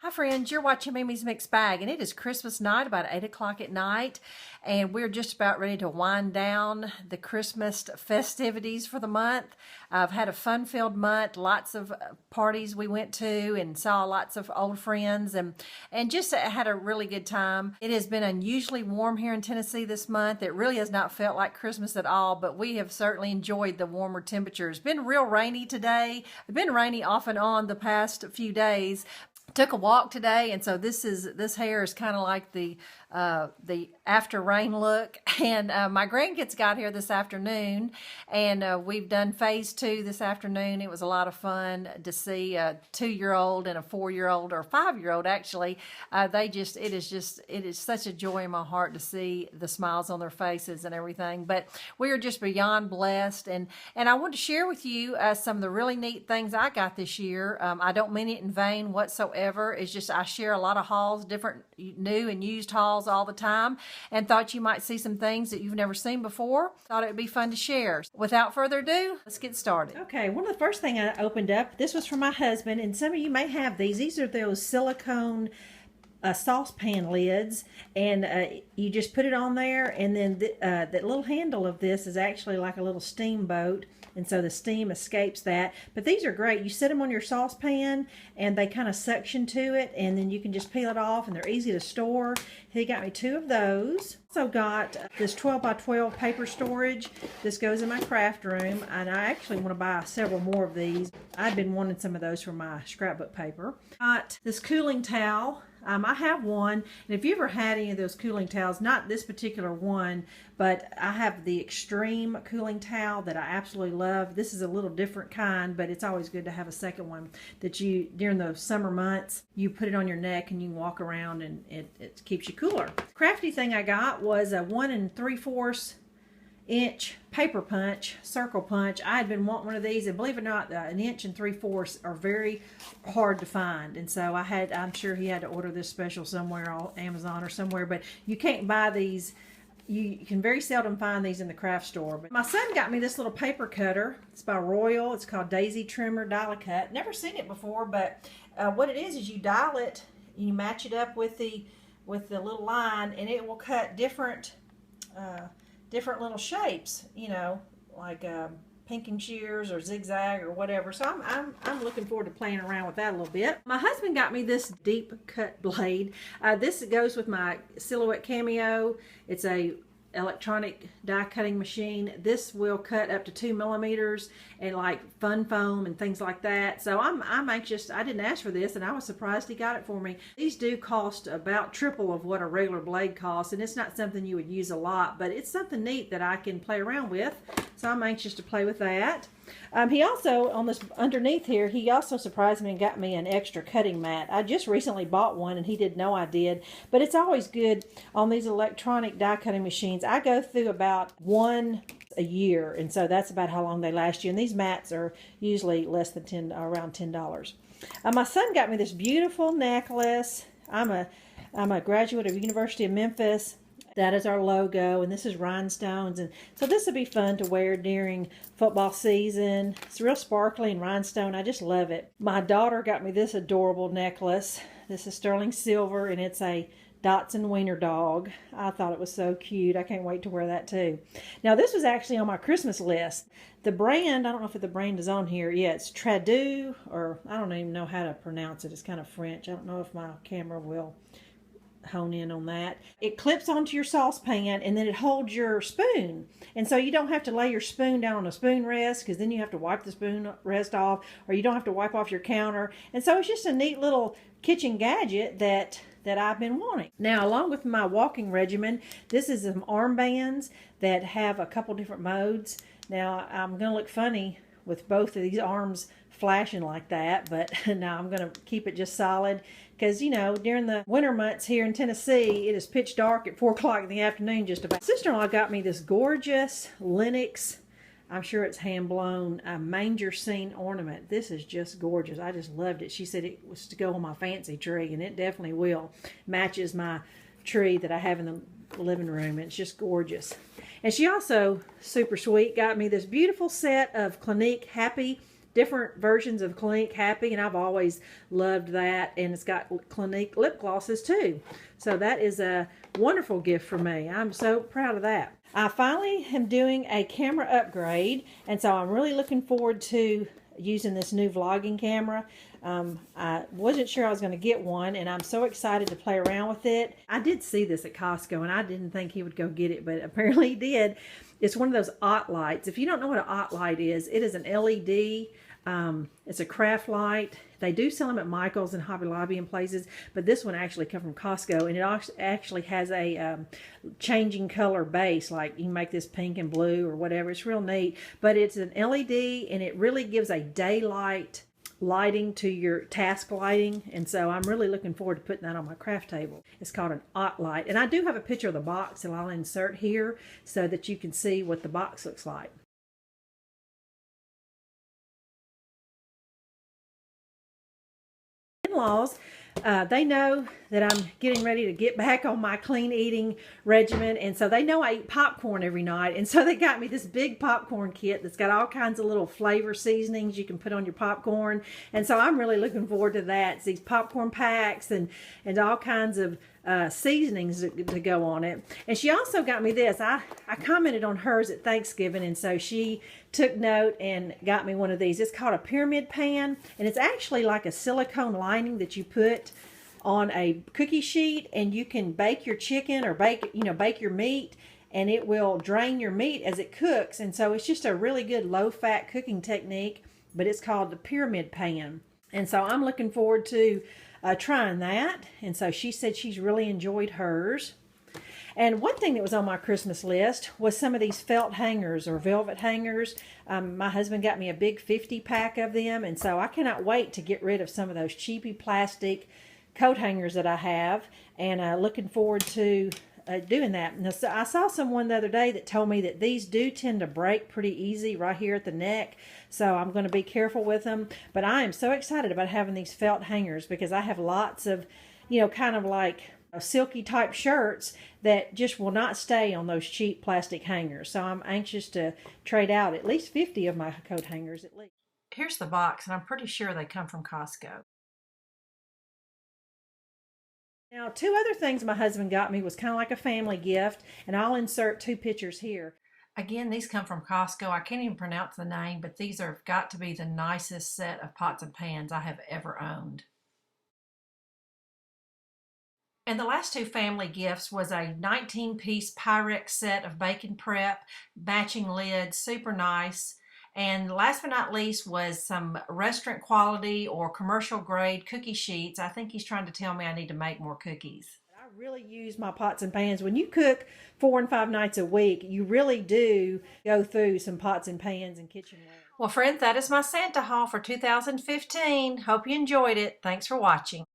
Hi friends, you're watching Mimi's Mixed Bag, and it is Christmas night, about 8 o'clock at night, and we're just about ready to wind down the Christmas festivities for the month. I've had a fun-filled month, lots of parties we went to and saw lots of old friends and just had a really good time. It has been unusually warm here in Tennessee this month. It really has not felt like Christmas at all, but we have certainly enjoyed the warmer temperatures. It's been real rainy today. It's been rainy off and on the past few days. Took a walk today, and so this hair is kind of like the after rain look. And my grandkids got here this afternoon, and we've done phase 2 this afternoon. It was a lot of fun to see a 2-year-old and a 4-year-old, or 5-year-old actually. It is such a joy in my heart to see the smiles on their faces and everything. But we are just beyond blessed, and I want to share with you some of the really neat things I got this year. I don't mean it in vain whatsoever. It's just I share a lot of hauls, different new and used hauls all the time, and thought you might see some things that you've never seen before. Thought it would be fun to share. Without further ado, let's get started. Okay, one of the first things I opened up, this was for my husband, and some of you may have these. These are those silicone saucepan lids, and you just put it on there, and then that little handle of this is actually like a little steamboat, and so the steam escapes that. But these are great. You set them on your saucepan and they kind of suction to it, and then you can just peel it off, and they're easy to store. He got me 2 of those. Also got this 12 by 12 paper storage. This goes in my craft room, and I actually want to buy several more of these. I've been wanting some of those for my scrapbook paper. Got this cooling towel. I have one, and if you ever had any of those cooling towels, not this particular one, but I have the extreme cooling towel that I absolutely love. This is a little different kind, but it's always good to have a second one that you, during the summer months, you put it on your neck and you can walk around, and it keeps you cooler. Crafty thing I got was a 1 3/4 inch paper punch, circle punch. I had been wanting one of these, and believe it or not, an 1 3/4 are very hard to find, and so I'm sure he had to order this special somewhere on Amazon or somewhere, but you can't buy these. You can very seldom find these in the craft store. But my son got me this little paper cutter. It's by Royal. It's called Daisy Trimmer Dial-A-Cut. Never seen it before, but what it is you dial it, you match it up with the little line, and it will cut different little shapes, you know, like pinking shears or zigzag or whatever. So I'm looking forward to playing around with that a little bit. My husband got me this deep cut blade. This goes with my Silhouette Cameo. It's a electronic die cutting machine. This will cut up to 2 millimeters and like fun foam and things like that. So I'm anxious. I didn't ask for this, and I was surprised he got it for me. These do cost about triple of what a regular blade costs, and it's not something you would use a lot, but it's something neat that I can play around with. So I'm anxious to play with that. He also, on this underneath here, he also surprised me and got me an extra cutting mat. I just recently bought one, and he didn't know I did, but it's always good on these electronic die cutting machines. I go through about 1 a year, and so that's about how long they last you, and these mats are usually less than around $10. My son got me this beautiful necklace. I'm a graduate of University of Memphis. That is our logo, and this is rhinestones, and so this will be fun to wear during football season. It's real sparkly and rhinestone. I just love it. My daughter got me this adorable necklace. This is sterling silver, and it's a Dotson Wiener dog. I thought it was so cute. I can't wait to wear that too. Now, this was actually on my Christmas list. The brand, I don't know if the brand is on here. Yeah, it's Tradu, or I don't even know how to pronounce it. It's kind of French. I don't know if my camera will hone in on that. It clips onto your saucepan, and then it holds your spoon, and so you don't have to lay your spoon down on a spoon rest, because then you have to wipe the spoon rest off, or you don't have to wipe off your counter. And so it's just a neat little kitchen gadget that I've been wanting. Now, along with my walking regimen, this is some armbands that have a couple different modes. Now, I'm going to look funny with both of these arms flashing like that, but now I'm going to keep it just solid, because, you know, during the winter months here in Tennessee, it is pitch dark at 4 o'clock in the afternoon just about. Sister-in-law got me this gorgeous Lenox, I'm sure it's hand-blown, manger scene ornament. This is just gorgeous. I just loved it. She said it was to go on my fancy tree, and it definitely will. Matches my tree that I have in the living room. It's just gorgeous. And she also, super sweet, got me this beautiful set of Clinique Happy different versions of Clinique Happy, and I've always loved that. And it's got Clinique lip glosses too. So that is a wonderful gift for me. I'm so proud of that. I finally am doing a camera upgrade, and so I'm really looking forward to using this new vlogging camera. I wasn't sure I was going to get one, and I'm so excited to play around with it. I did see this at Costco, and I didn't think he would go get it, but apparently he did. It's one of those OTT lights. If you don't know what an OTT light is, it is an LED. It's a craft light. They do sell them at Michael's and Hobby Lobby and places, but this one actually comes from Costco, and it actually has a changing color base, like you can make this pink and blue or whatever. It's real neat, but it's an LED, and it really gives a daylight lighting to your task lighting, and so I'm really looking forward to putting that on my craft table. It's called an OTT light, and I do have a picture of the box that I'll insert here so that you can see what the box looks like. In-laws, they know that I'm getting ready to get back on my clean eating regimen, and so they know I eat popcorn every night, and so they got me this big popcorn kit that's got all kinds of little flavor seasonings you can put on your popcorn, and so I'm really looking forward to that. It's these popcorn packs and all kinds of seasonings to go on it. And she also got me this. I commented on hers at Thanksgiving, and so she took note and got me one of these. It's called a pyramid pan, and it's actually like a silicone lining that you put on a cookie sheet, and you can bake your chicken or bake your meat, and it will drain your meat as it cooks. And so it's just a really good low-fat cooking technique, but it's called the pyramid pan. And so I'm looking forward to trying that. And so she said she's really enjoyed hers. And one thing that was on my Christmas list was some of these felt hangers or velvet hangers. My husband got me a big 50 pack of them, and so I cannot wait to get rid of some of those cheapy plastic coat hangers that I have, and looking forward to doing that. Now, so I saw someone the other day that told me that these do tend to break pretty easy right here at the neck, so I'm going to be careful with them. But I am so excited about having these felt hangers because I have lots of, kind of like silky type shirts that just will not stay on those cheap plastic hangers. So I'm anxious to trade out at least 50 of my coat hangers at least. Here's the box, and I'm pretty sure they come from Costco. Now, two other things my husband got me was kind of like a family gift, and I'll insert two pictures here. Again, these come from Costco. I can't even pronounce the name, but these have got to be the nicest set of pots and pans I have ever owned. And the last two family gifts was a 19-piece Pyrex set of bacon prep, matching lids, super nice. And last but not least was some restaurant quality or commercial grade cookie sheets. I think he's trying to tell me I need to make more cookies. I really use my pots and pans. When you cook 4 and 5 nights a week, you really do go through some pots and pans and kitchenware. Well, friends, that is my Santa haul for 2015. Hope you enjoyed it. Thanks for watching.